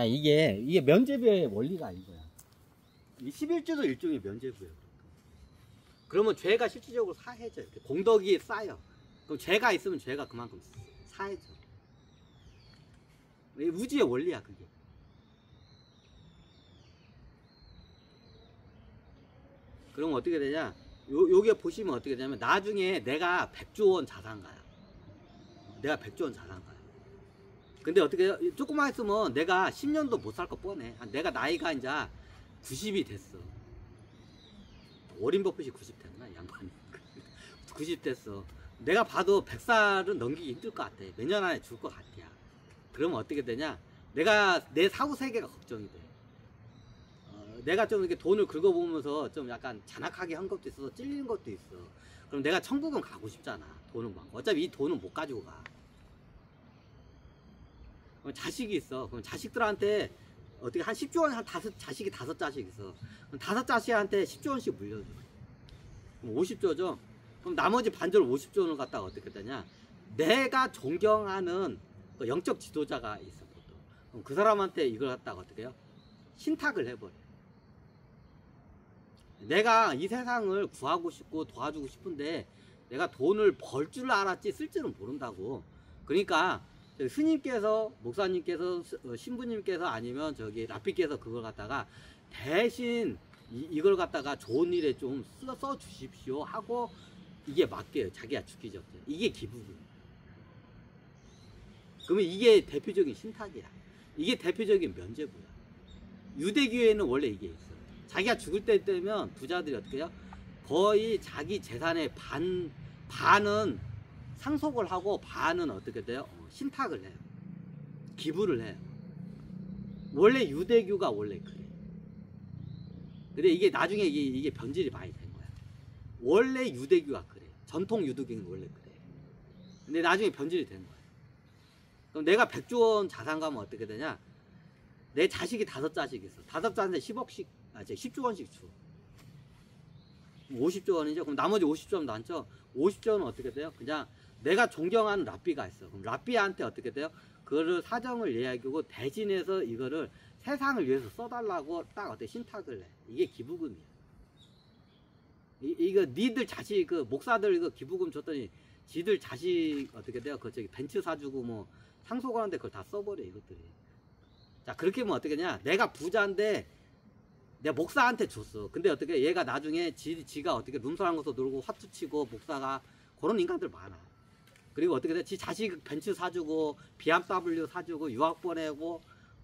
이게 면죄부의 원리가 이거야. 이 11조도 일종의 면죄부예요. 그러면 죄가 실질적으로 사해져요. 공덕이 쌓여. 그럼 죄가 있으면 죄가 그만큼 사해져. 우주의 원리야, 그게. 그러면 어떻게 되냐? 요게 보시면 어떻게 되냐면, 나중에 내가 100조 원 자산가야. 내가 100조 원 자산가야. 근데 어떻게, 조금만 했으면 내가 10년도 못 살 거 뻔해. 내가 나이가 이제 90이 됐어. 워린 버핏이 90 됐나? 양반이. 90 됐어. 내가 봐도 100살은 넘기기 힘들 것 같아. 몇 년 안에 죽을 것 같아. 그러면 어떻게 되냐? 내 사후 세계가 걱정이 돼. 내가 좀 이렇게 돈을 긁어보면서 좀 약간 잔악하게 한 것도 있어서 찔리는 것도 있어. 그럼 내가 천국은 가고 싶잖아. 돈은 많고. 어차피 이 돈은 못 가지고 가. 자식이 있어. 그럼 자식들한테 어떻게 한 10조 원, 자식이 5자식 있어. 그럼 5자식한테 10조 원씩 물려줘. 그럼 50조죠? 그럼 나머지 반절 50조 원을 갖다가 어떻게 되냐? 내가 존경하는 그 영적 지도자가 있어, 보통. 그럼 그 사람한테 이걸 갖다가 어떻게 해요? 신탁을 해버려. 내가 이 세상을 구하고 싶고 도와주고 싶은데 내가 돈을 벌 줄 알았지 쓸 줄은 모른다고. 그러니까 스님께서, 목사님께서, 신부님께서 아니면 저기 라피께서 그걸 갖다가 대신 이걸 갖다가 좋은 일에 좀 써 주십시오 하고 이게 맡겨요. 자기가 죽기 전에. 이게 기부금. 그러면 이게 대표적인 신탁이야. 이게 대표적인 면죄부야. 유대교에는 원래 이게 있어. 자기가 죽을 때 되면 부자들이 어떻게 해요? 거의 자기 재산의 반은 상속을 하고 반은 어떻게 돼요? 신탁을 해요. 기부를 해요. 원래 유대교가 원래 그래. 근데 이게 나중에 이게 변질이 많이 된 거야. 원래 유대교가 그래. 전통 유대교는 원래 그래. 근데 나중에 변질이 된 거야. 그럼 내가 100조 원 자산 가면 어떻게 되냐? 내 자식이 5자식 있어. 5자한테 10조 원씩 줘. 50조 원이죠. 그럼 나머지 50조 원 남죠? 50조 원은 어떻게 돼요? 그냥 내가 존경하는 랍비가 있어. 그럼 랍비한테 어떻게 돼요? 그거를 사정을 이야기하고 대신해서 이거를 세상을 위해서 써달라고 딱 어떻게 신탁을 해. 이게 기부금이야. 이거 니들 자식, 그 목사들 이거 기부금 줬더니 지들 자식 어떻게 돼요? 그 저기 벤츠 사주고 뭐 상속하는데 그걸 다 써버려, 이것들이. 자, 그렇게 하면 어떻게 냐? 내가 부자인데 내가 목사한테 줬어. 근데 어떻게 얘가 나중에 지가 어떻게 룸사랑 가서 놀고 화투 치고 목사가 그런 인간들 많아. 그리고 어떻게 돼? 지 자식 벤츠 사주고 BMW 사주고 유학 보내고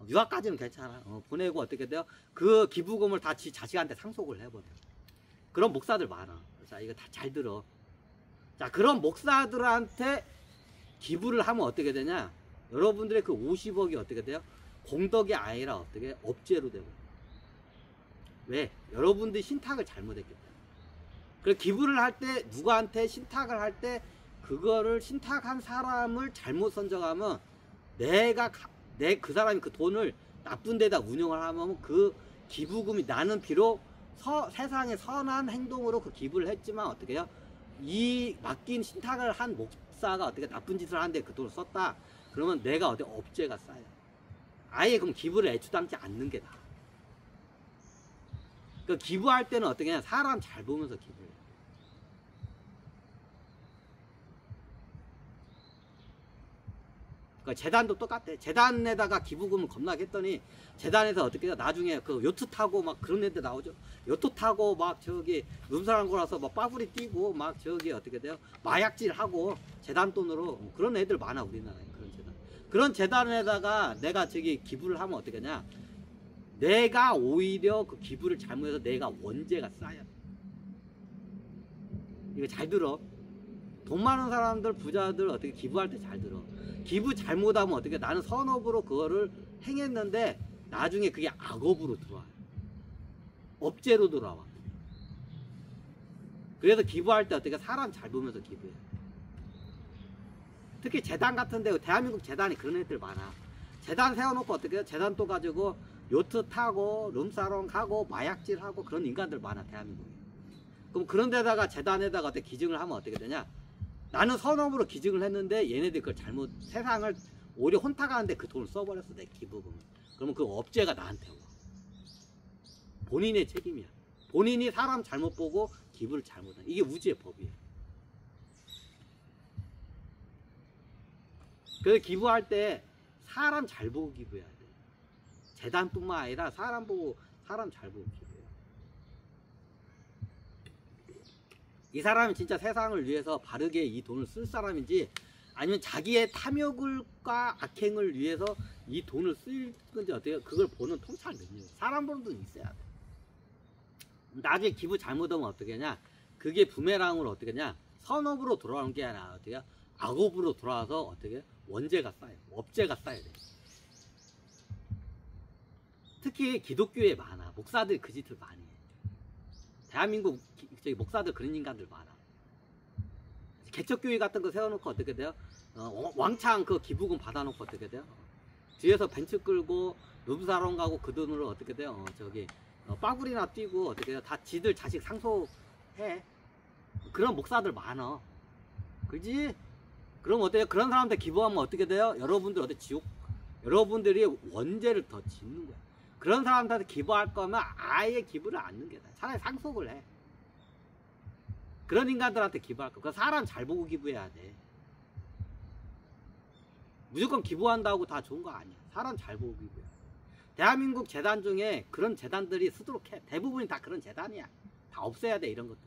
유학까지는 괜찮아. 보내고 어떻게 돼요? 그 기부금을 다 지 자식한테 상속을 해버려. 그런 목사들 많아. 자, 이거 다 잘 들어. 자, 그런 목사들한테 기부를 하면 어떻게 되냐? 여러분들의 그 50억이 어떻게 돼요? 공덕이 아니라 어떻게 업죄로 되고. 왜? 여러분들이 신탁을 잘못했기 때문에. 그래서 기부를 할 때 누구한테 신탁을 할 때 그거를 신탁한 사람을 잘못 선정하면 그 사람이 그 돈을 나쁜 데다 운영을 하면 그 기부금이 나는 비록 세상에 선한 행동으로 그 기부를 했지만 어떻게 해요? 이 맡긴 신탁을 한 목사가 어떻게 나쁜 짓을 하는데 그 돈을 썼다. 그러면 내가 어디 업죄가 쌓여. 아예 그럼 기부를 애초당치 않는 게 나아. 그 기부할 때는 어떻게 하냐? 사람 잘 보면서 기부해. 그러니까 재단도 똑같아. 재단에다가 기부금을 겁나게 했더니 재단에서 어떻게 해요? 나중에 그 요트 타고 막 그런 애들 나오죠. 요트 타고 막 저기 룸사랑 거라서 막 빠구리 뛰고 막 저기 어떻게 돼요? 마약질 하고 재단 돈으로 그런 애들 많아, 우리나라에. 그런 재단. 그런 재단에다가 내가 저기 기부를 하면 어떻게 하냐? 내가 오히려 그 기부를 잘못해서 내가 원죄가 쌓여. 이거 잘 들어. 돈 많은 사람들, 부자들 어떻게 기부할 때 잘 들어. 기부 잘못하면 어떻게, 나는 선업으로 그거를 행했는데 나중에 그게 악업으로 들어와. 업죄로 돌아와. 그래서 기부할 때 어떻게 사람 잘 보면서 기부해. 특히 재단 같은데, 대한민국 재단이 그런 애들 많아. 재단 세워놓고 어떻게 해요? 재단 또 가지고 요트 타고 룸사롱 가고 마약질 하고 그런 인간들 많아, 대한민국에. 그럼 그런 데다가 재단에다가 어떻게 기증을 하면 어떻게 되냐? 나는 선업으로 기증을 했는데 얘네들이 그걸 잘못, 세상을 오히려 혼탁하는데 그 돈을 써버렸어, 내 기부금을. 그러면 그 업죄가 나한테 와. 본인의 책임이야. 본인이 사람 잘못 보고 기부를 잘못한. 이게 우주의 법이에요. 그래서 기부할 때 사람 잘 보고 기부해야 돼. 재단뿐만 아니라 사람 보고, 사람 잘 보고 기부해요. 이 사람이 진짜 세상을 위해서 바르게 이 돈을 쓸 사람인지, 아니면 자기의 탐욕과 악행을 위해서 이 돈을 쓸 건지 어떻게, 그걸 보는 통찰 능력. 사람 보는 눈이 있어야 돼. 나중에 기부 잘못하면 어떻게 하냐, 그게 부메랑으로 어떻게 하냐, 선업으로 돌아오는 게 아니라 어떻게, 악업으로 돌아와서 어떻게, 원죄가 쌓여, 업죄가 쌓여야 돼. 특히 기독교에 많아. 목사들이 그 짓을 많이 해. 대한민국 목사들 그런 인간들 많아. 개척교회 같은 거 세워놓고 어떻게 돼요? 왕창 그 기부금 받아놓고 어떻게 돼요? 뒤에서 벤츠 끌고 룸사롱 가고 그 돈으로 어떻게 돼요? 빠구리나 뛰고 어떻게 돼요? 다 지들 자식 상속해. 그런 목사들 많아. 그지? 그럼 어때요? 그런 사람한테 기부하면 어떻게 돼요? 여러분들 어디 지옥, 여러분들이 원죄를 더 짓는 거야. 그런 사람한테 기부할 거면 아예 기부를 안 넣는 게 나아. 차라리 상속을 해. 그런 인간들한테 기부할 거. 그 사람 잘 보고 기부해야 돼. 무조건 기부한다고 다 좋은 거 아니야. 사람 잘 보고 기부해. 대한민국 재단 중에 그런 재단들이 수두룩해. 대부분이 다 그런 재단이야. 다 없애야 돼, 이런 것들.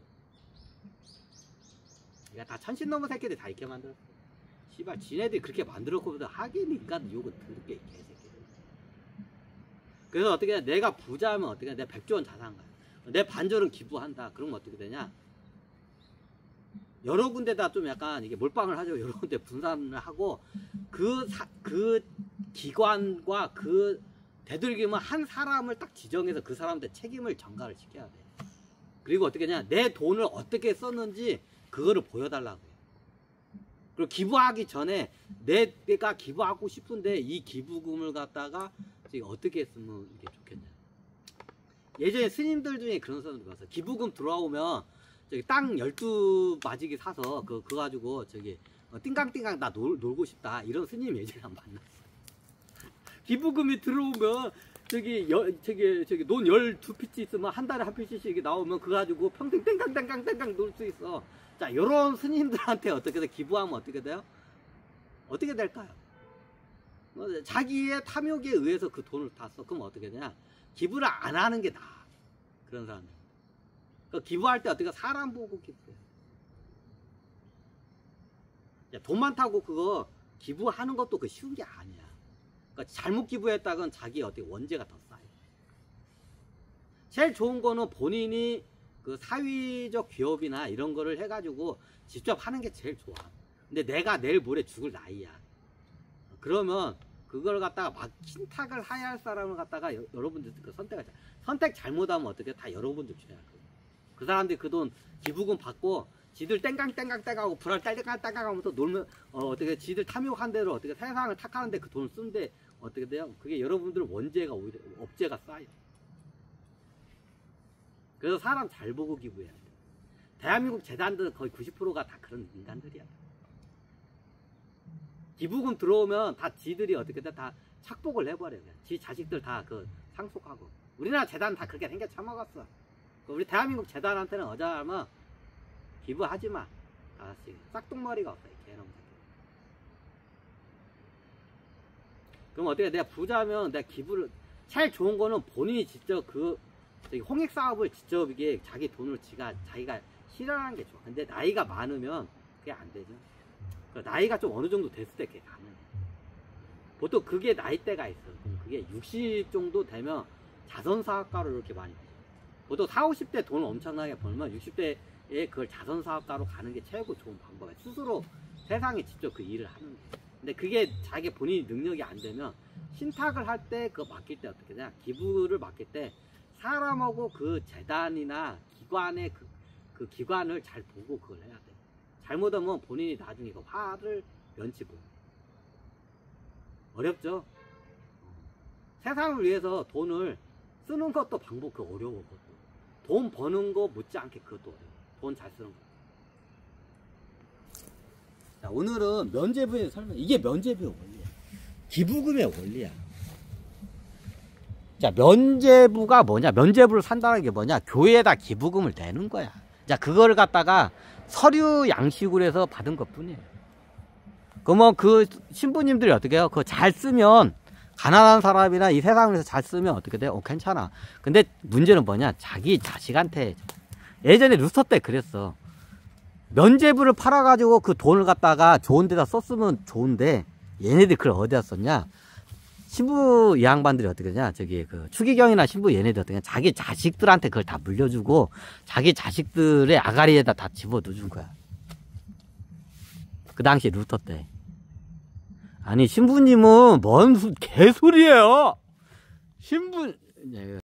그러니까 다 천신 넘은 새끼들 다 있게 만들었어. 씨발, 지네들이 그렇게 만들었거든. 하긴 인간 욕을 들을게, 개새끼들. 그래서 어떻게 해? 내가 부자면 어떻게 해? 내가 100조 원 자산 가요. 내 반절은 기부한다. 그러면 어떻게 되냐? 여러 군데다 좀 약간 이게 몰빵을 하죠. 여러 군데 분산을 하고 그 기관과 그 되도록이면 한 사람을 딱 지정해서 그 사람한테 책임을 전가를 시켜야 돼. 그리고 어떻게 하냐? 내 돈을 어떻게 썼는지 그거를 보여달라고 해요. 그리고 기부하기 전에 내가 기부하고 싶은데 이 기부금을 갖다가 어떻게 쓰면 이게 좋겠냐. 예전에 스님들 중에 그런 사람들 봤어요. 기부금 들어오면 저기 땅 12마지기 사서 그거 가지고 띵강띵강 나 놀고 싶다, 이런 스님 예전에 한번 만났어. 기부금이 들어오면 저기 논 12피치 있으면 한 달에 한 피치씩 나오면 그거 가지고 평생 땡깡 놀 수 있어. 자, 요런 스님들한테 어떻게 돼? 기부하면 어떻게 돼요? 어떻게 될까요? 자기의 탐욕에 의해서 그 돈을 다 써. 그럼 어떻게 되냐? 기부를 안 하는 게 나아. 그런 사람들. 그러니까 기부할 때 어떻게 사람 보고 기부해. 돈 많다고 그거 기부하는 것도 그 쉬운 게 아니야. 그러니까 잘못 기부했다간 자기 어떻게 원죄가 더 쌓여. 제일 좋은 거는 본인이 그 사회적 기업이나 이런 거를 해가지고 직접 하는 게 제일 좋아. 근데 내가 내일 모레 죽을 나이야. 그러면 그걸 갖다가 막 신탁을 해야 할 사람을 갖다가 여러분들 그 선택 잘못하면 어떻게 다 여러분들 죄야. 그 사람들이 그 돈 기부금 받고 지들 땡깡 하고 불알 땡깡 하면서 놀면 어떻게 지들 탐욕한 대로 어떻게 세상을 탁하는데 그 돈을 쓰는데 어떻게 돼요? 그게 여러분들 원죄가 오히려 업죄가 쌓여. 그래서 사람 잘 보고 기부해야 돼. 대한민국 재단들은 거의 90%가 다 그런 인간들이야. 기부금 들어오면 다 지들이 어떻게 돼? 다 착복을 해버려. 지 자식들 다 그 상속하고. 우리나라 재단 다 그렇게 생겨 처먹었어. 우리 대한민국 재단한테는 어쩌면 기부하지 마. 다시 싹둑머리가 없어. 개놈. 그럼 어떻게 내가 부자면 내가 기부를 제일 좋은 거는 본인이 직접 홍익 사업을 직접 이게 자기 돈으로 자기가 실현하는 게 좋아. 근데 나이가 많으면 그게 안 되죠. 나이가 좀 어느 정도 됐을 때 그게 가능해. 보통 그게 나이대가 있어. 그게 60 정도 되면 자선사업가로 이렇게 많이 되죠. 보통 40, 50대 돈을 엄청나게 벌면 60대에 그걸 자선사업가로 가는 게 최고 좋은 방법이야. 스스로 세상에 직접 그 일을 하는 게. 근데 그게 자기 본인이 능력이 안 되면 신탁을 할 때 그거 맡길 때 어떻게 되냐. 기부를 맡길 때 사람하고 그 재단이나 기관의 그 기관을 잘 보고 그걸 해야 돼. 잘못하면 본인이 나중에 그 화를 면치 못. 어렵죠? 세상을 위해서 돈을 쓰는 것도 방법 그 어려워. 돈 버는 거 못지않게 그것도 어려워. 돈 잘 쓰는 거. 자, 오늘은 면죄부의 설명. 이게 면죄부의 원리야. 기부금의 원리야. 자, 면죄부가 뭐냐? 면죄부를 산다는 게 뭐냐? 교회에다 기부금을 내는 거야. 자, 그거를 갖다가 서류 양식으로 해서 받은 것 뿐이에요. 그러면 그 신부님들이 어떻게 해요? 그거 잘 쓰면, 가난한 사람이나 이 세상에서 잘 쓰면 어떻게 돼요? 괜찮아. 근데 문제는 뭐냐? 자기 자식한테. 예전에 루터 때 그랬어. 면죄부를 팔아가지고 그 돈을 갖다가 좋은 데다 썼으면 좋은데, 얘네들이 그걸 어디다 썼냐? 신부 이 양반들이 어떻게 하냐? 저기 그 추기경이나 신부 얘네들 어떻게 하냐? 자기 자식들한테 그걸 다 물려주고 자기 자식들의 아가리에다 다 집어넣어준 거야. 그 당시 루터 때. 아니 신부님은 뭔 개소리예요? 신부